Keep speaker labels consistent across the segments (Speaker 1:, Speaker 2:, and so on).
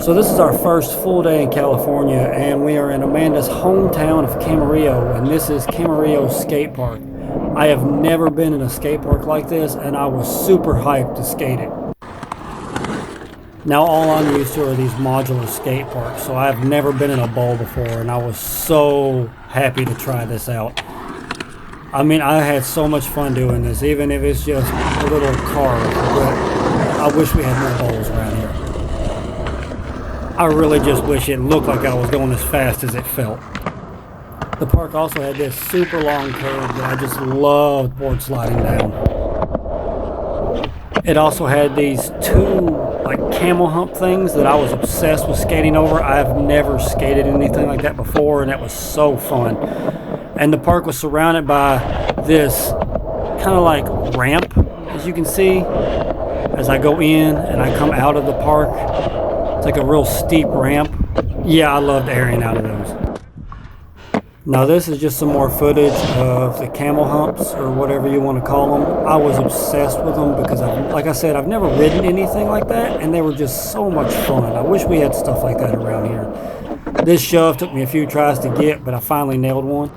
Speaker 1: So this is our first full day in California, and we are in Amanda's hometown of Camarillo, and this is Camarillo Skate Park. I have never been in a skate park like this, and I was super hyped to skate it. Now all I'm used to are these modular skate parks, so I've never been in a bowl before, and I was so happy to try this out. I mean, I had so much fun doing this, even if it's just a little car, but I wish we had more bowls around here. I really just wish it looked like I was going as fast as it felt. The park also had this super long curve that I just loved board sliding down. It also had these two like camel hump things that I was obsessed with skating over. I've never skated anything like that before, and that was so fun. And the park was surrounded by this kind of like ramp, as you can see, as I go in and I come out of the park. It's like a real steep ramp. Yeah, I loved airing out of those. Now this is just some more footage of the camel humps, or whatever you want to call them. I was obsessed with them because, like I said, I've never ridden anything like that, and they were just so much fun. I wish we had stuff like that around here. This shove took me a few tries to get, but I finally nailed one.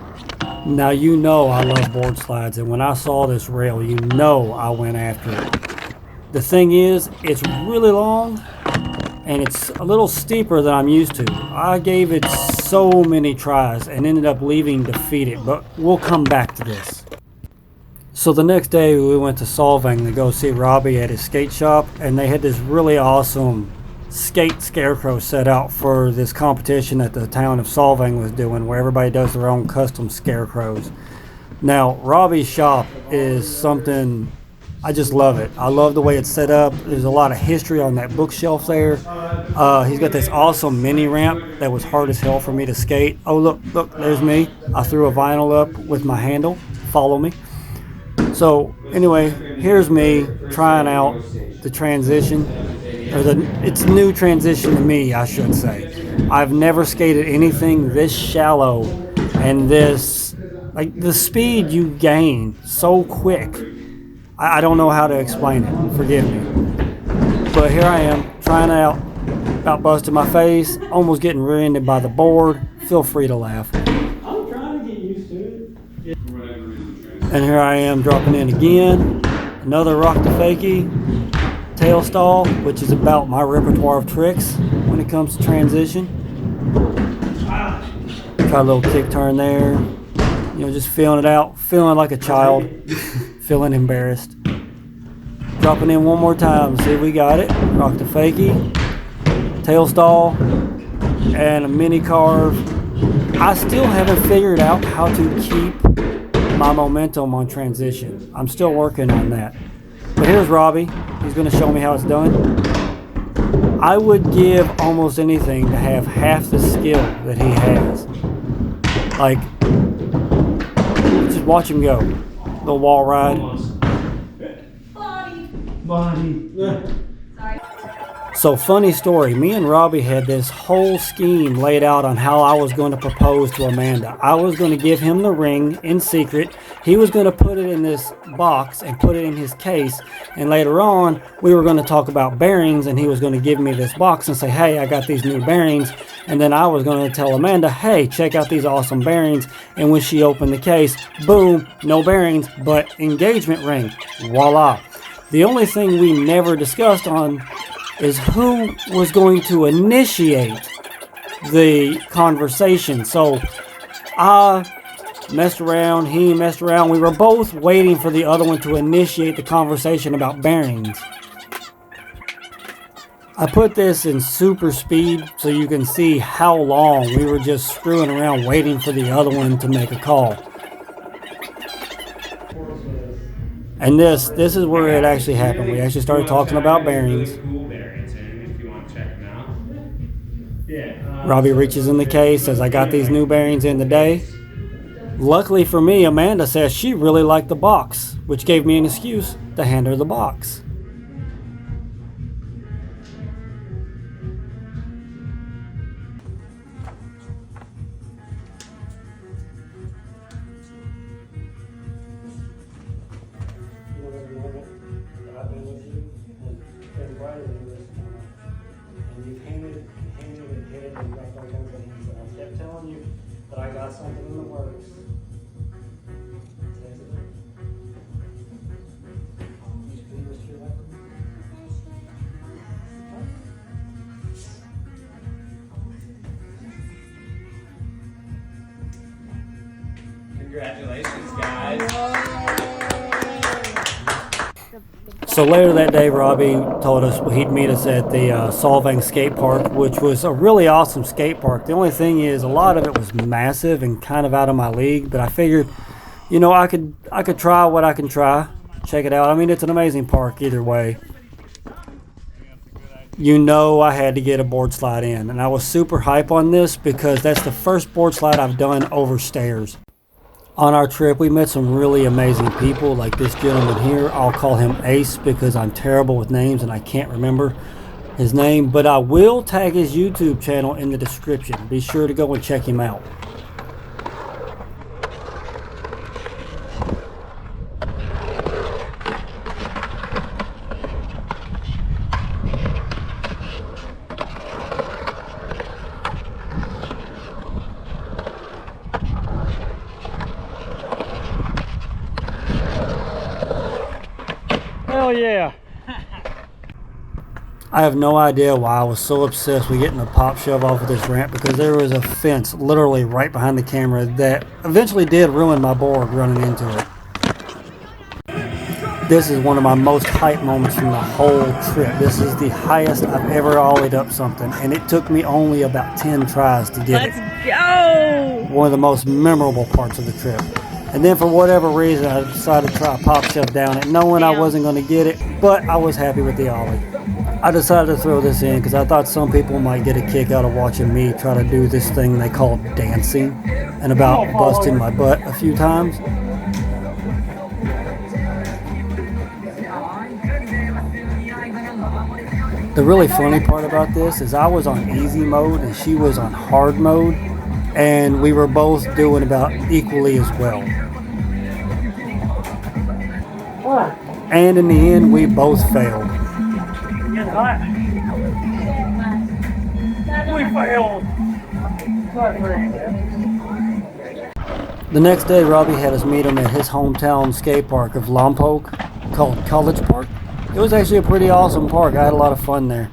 Speaker 1: Now you know I love board slides, and when I saw this rail, you know I went after it. The thing is, it's really long, and it's a little steeper than I'm used to. I gave it so many tries and ended up leaving defeated, but we'll come back to this. So the next day we went to Solvang to go see Robbie at his skate shop, and they had this really awesome skate scarecrow set out for this competition that the town of Solvang was doing, where everybody does their own custom scarecrows. Now Robbie's shop is something, I just love it. I love the way it's set up. There's a lot of history on that bookshelf there. He's got this awesome mini ramp that was hard as hell for me to skate. Oh, look, there's me. I threw a vinyl up with my handle. Follow me. So anyway, here's me trying out the transition, or it's new transition to me, I should say. I've never skated anything this shallow, and this, like, the speed you gain so quick. I don't know how to explain it, forgive me. But here I am, trying out, about busting my face, almost getting rear-ended by the board. Feel free to laugh.
Speaker 2: I'm trying to get used to it.
Speaker 1: And here I am dropping in again. Another rock to fakie, tail stall, which is about my repertoire of tricks when it comes to transition. Try a little kick turn there. You know, just feeling it out, feeling like a child. Feeling embarrassed. Dropping in one more time. See if we got it. Rock the fakie, tail stall, and a mini carve. I still haven't figured out how to keep my momentum on transition. I'm still working on that. But here's Robbie. He's going to show me how it's done. I would give almost anything to have half the skill that he has. Like, just watch him go. The wall ride.
Speaker 2: Body.
Speaker 3: Sorry.
Speaker 1: So funny story, me and Robbie had this whole scheme laid out on how I was going to propose to Amanda. I was going to give him the ring in secret. He was going to put it in this box and put it in his case. And later on, we were going to talk about bearings, and he was going to give me this box and say, hey, I got these new bearings. And then I was going to tell Amanda, hey, check out these awesome bearings. And when she opened the case, boom, no bearings, but engagement ring. Voila. The only thing we never discussed on is who was going to initiate the conversation. So I messed around, he messed around. We were both waiting for the other one to initiate the conversation about bearings. I put this in super speed so you can see how long we were just screwing around waiting for the other one to make a call. And this is where it actually happened. We actually started talking about bearings. Robbie reaches in the case, says, I got these new bearings in today. Luckily for me, Amanda says she really liked the box, which gave me an excuse to hand her the box. And you've handed So later that day, Robbie told us he'd meet us at the Solvang skate park, which was a really awesome skate park. The only thing is, a lot of it was massive and kind of out of my league, but I figured, you know, I could try what I can try. Check it out. I mean, it's an amazing park either way. You know, I had to get a board slide in, and I was super hype on this because that's the first board slide I've done over stairs. On our trip, we met some really amazing people, like this gentleman here. I'll call him Ace because I'm terrible with names and I can't remember his name, but I will tag his YouTube channel in the description. Be sure to go and check him out.
Speaker 2: Hell yeah.
Speaker 1: I have no idea why I was so obsessed with getting a pop shove off of this ramp, because there was a fence literally right behind the camera that eventually did ruin my board running into it. This is one of my most hype moments from the whole trip. This is the highest I've ever ollied up something, and it took me only about 10 tries to get it.
Speaker 3: Let's go!
Speaker 1: One of the most memorable parts of the trip. And then for whatever reason, I decided to try a pop shove down it, knowing I wasn't going to get it, but I was happy with the ollie. I decided to throw this in because I thought some people might get a kick out of watching me try to do this thing they call dancing, and about busting my butt a few times. The really funny part about this is I was on easy mode and she was on hard mode, and we were both doing about equally as well. And in the end, we both failed.
Speaker 2: We failed.
Speaker 1: The next day, Robbie had us meet him at his hometown skate park of Lompoc called College Park. It was actually a pretty awesome park. I had a lot of fun there.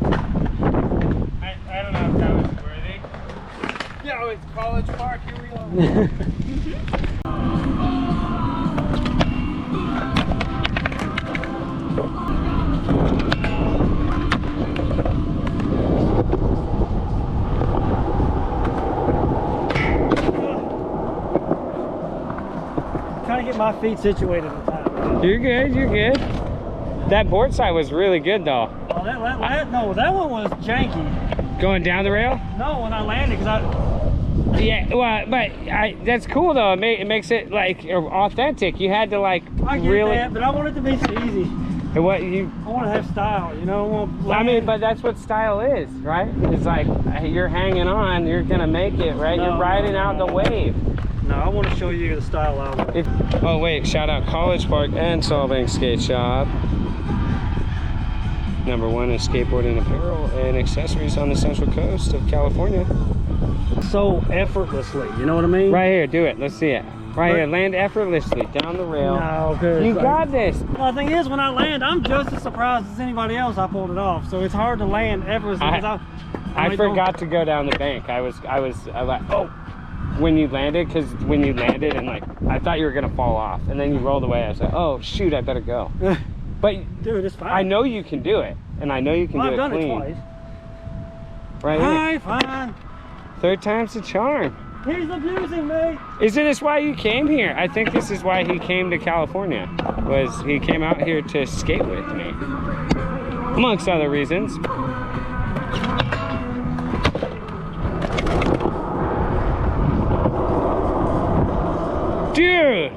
Speaker 4: I don't know if that was worthy. Yo, it's College Park, here we go.
Speaker 2: Trying to get my feet situated at the time.
Speaker 4: You're good, you're good. That board side was really good though.
Speaker 2: Oh, no, that one was janky.
Speaker 4: Going down the rail?
Speaker 2: No, when I landed, because
Speaker 4: Yeah, well, but that's cool though. It makes it like authentic. You had to like
Speaker 2: I get
Speaker 4: really.
Speaker 2: that, but I want it to be easy.
Speaker 4: What you?
Speaker 2: I want to have style, you know.
Speaker 4: I mean, but that's what style is, right? It's like you're hanging on. You're gonna make it, right?
Speaker 2: No,
Speaker 4: you're riding out the wave.
Speaker 2: No, I want to show you the style I want.
Speaker 4: Oh wait, shout out College Park and Solvang Skate Shop. #1 in skateboarding apparel and accessories on the Central Coast of California.
Speaker 2: So effortlessly, you know what I mean?
Speaker 4: Right here, do it. Let's see it. Right here, land effortlessly down the rail.
Speaker 2: No, good.
Speaker 4: You got this.
Speaker 2: Well, the thing is, when I land, I'm just as surprised as anybody else I pulled it off. So it's hard to land effortlessly.
Speaker 4: I forgot to go down the bank. I was like, oh, when you landed, because when you landed and like, I thought you were gonna fall off, and then you rolled away. I was like, oh shoot, I better go. But
Speaker 2: dude, it's fine.
Speaker 4: I know you can do it, and I know you can do it clean.
Speaker 2: I've done it twice.
Speaker 4: Right here.
Speaker 2: Hi, fine.
Speaker 4: Third time's the charm.
Speaker 2: He's abusing me.
Speaker 4: Isn't this why you came here? I think this is why he came to California. Was he came out here to skate with me, amongst other reasons. Dude.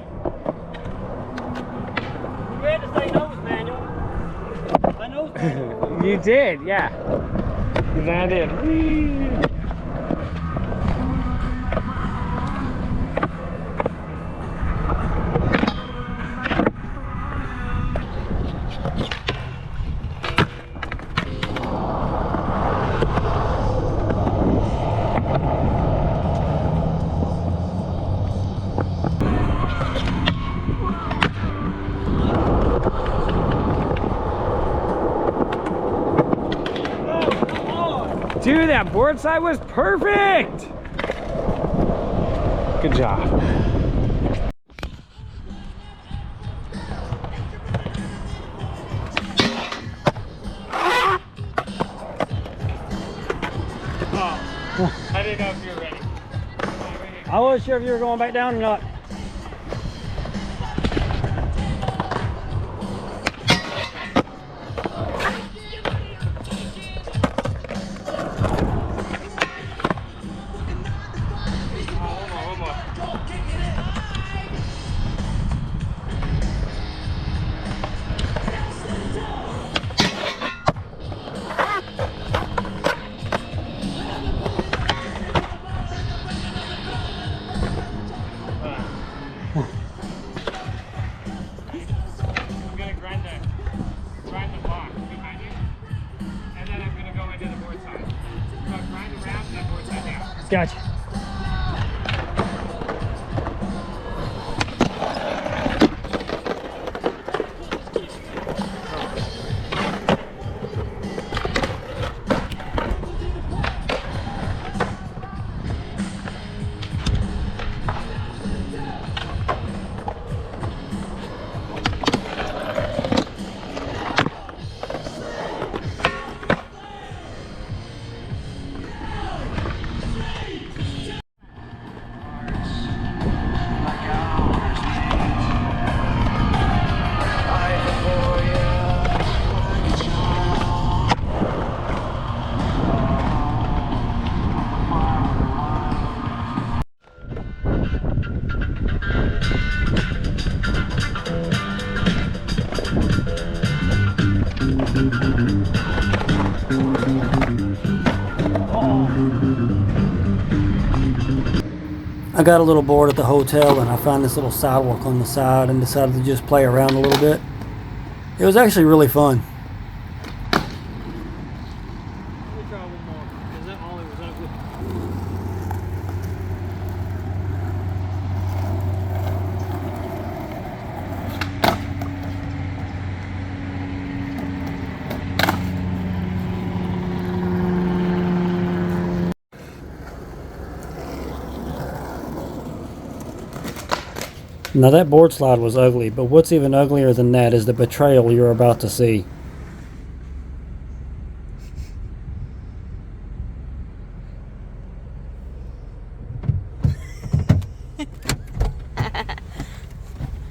Speaker 2: You had to say nose manual. My nose manual.
Speaker 4: You did, yeah. You landed. Dude, that board side was perfect! Good job. know if you're ready.
Speaker 2: I wasn't sure if you were going back down or not. Gotcha. I got a little bored at the hotel and I found this little sidewalk on the side and decided to just play around a little bit. It was actually really fun. Let me try one more, because that ollie was ugly.
Speaker 1: Now that board slide was ugly, but what's even uglier than that is the betrayal you're about to see.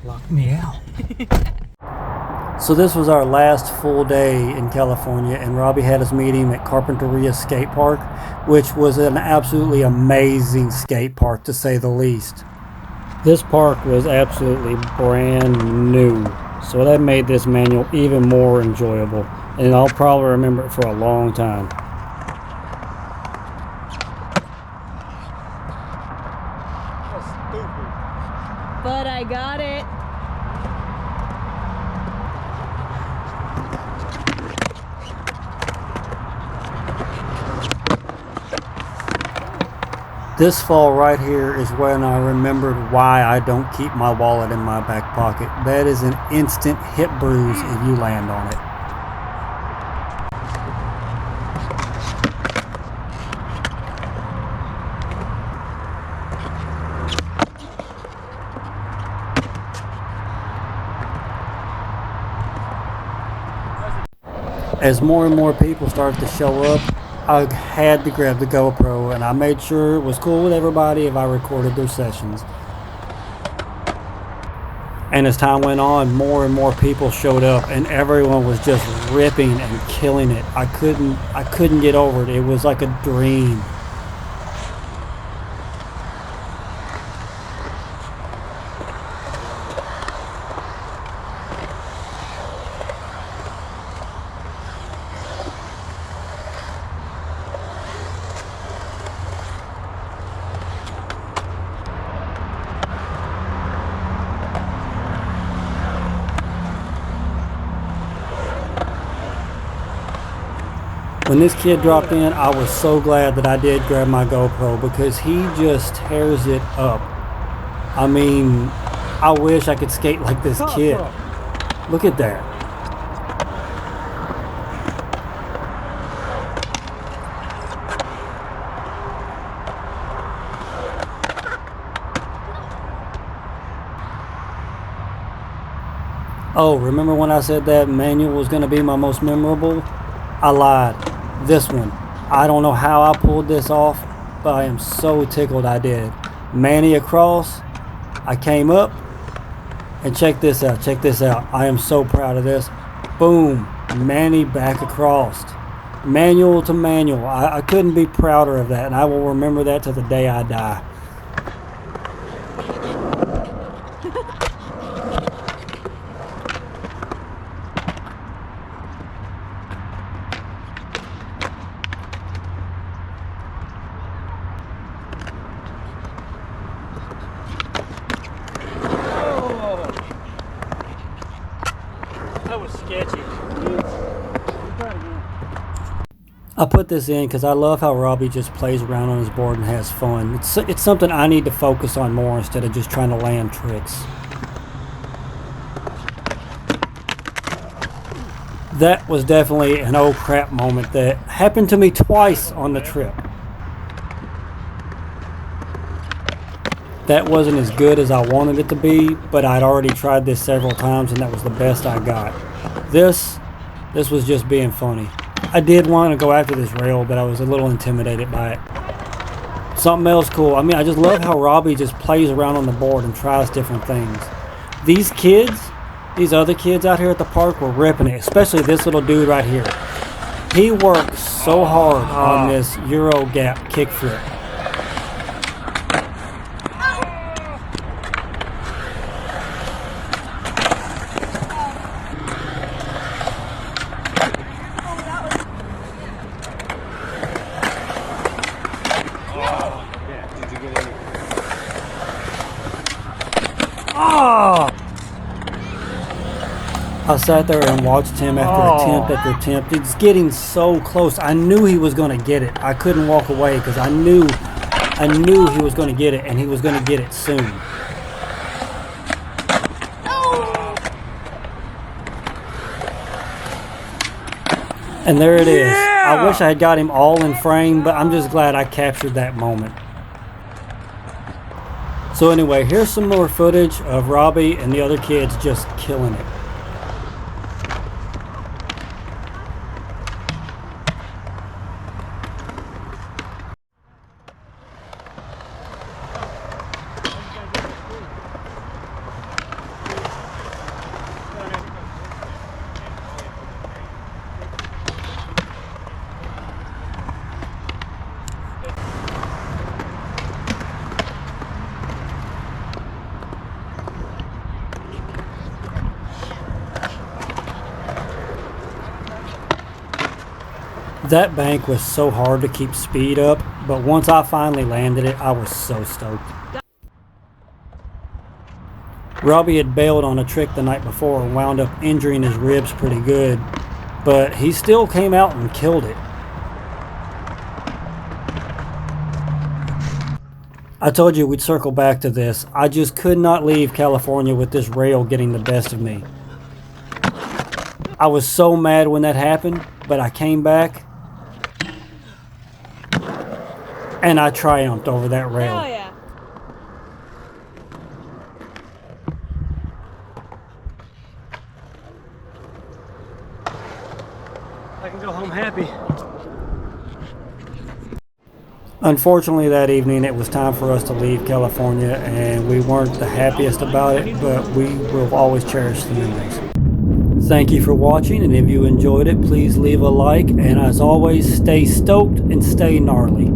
Speaker 2: Lock me out.
Speaker 1: So this was our last full day in California, and Robbie had us meet him at Carpenteria skate park, which was an absolutely amazing skate park to say the least. This park was absolutely brand new, so that made this manual even more enjoyable, and I'll probably remember it for a long time.
Speaker 2: That's stupid.
Speaker 3: But I got it.
Speaker 1: This fall right here is when I remembered why I don't keep my wallet in my back pocket. That is an instant hip bruise if you land on it. As more and more people started to show up, I had to grab the GoPro, and I made sure it was cool with everybody if I recorded their sessions. And as time went on, more and more people showed up, and everyone was just ripping and killing it. I couldn't get over it. It was like a dream. When this kid dropped in, I was so glad that I did grab my GoPro because he just tears it up. I mean, I wish I could skate like this kid. Look at that. Oh, remember when I said that manual was going to be my most memorable? I lied. This one. I don't know how I pulled this off,
Speaker 2: but I am so tickled I did. Manny across, I came up, and check this out, check this out. I am so proud of this. Boom, Manny back across. Manual to manual. I couldn't be prouder of that, and I will remember that to the day I die.
Speaker 1: That was sketchy.
Speaker 2: I put this in because I love how Robbie just plays around on his board and has fun. It's something I need to focus on more instead of just trying to land tricks. That was definitely an oh crap moment that happened to me twice on the trip. That wasn't as good as I wanted it to be, but I'd already tried this several times and that was the best I got. This was just being funny. I did want to go after this rail, but I was a little intimidated by it. Something else cool. I mean, I just love how Robbie just plays around on the board and tries different things. These kids, these other kids out here at the park were ripping it, especially this little dude right here. He worked so hard on this Euro gap kickflip. I sat there and watched him after attempt after attempt. It's getting so close. I knew he was going to get it. I couldn't walk away because I knew he was going to get it, and he was going to get it soon. And there it is. I wish I had got him all in frame, but I'm just glad I captured that moment. So anyway, here's some more footage of Robbie and the other kids just killing it. That bank was so hard to keep speed up, but once I finally landed it, I was so stoked. Robbie had bailed on a trick the night before and wound up injuring his ribs pretty good, but he still came out and killed it. I told you we'd circle back to this. I just could not leave California with this rail getting the best of me. I was so mad when that happened, but I came back and I triumphed over that rail.
Speaker 3: Hell yeah.
Speaker 1: I can go home happy.
Speaker 2: Unfortunately, that evening it was time for us to leave California, and we weren't the happiest about it, but we will always cherish the memories. Thank you for watching, and if you enjoyed it, please leave a like, and as always, stay stoked and stay gnarly.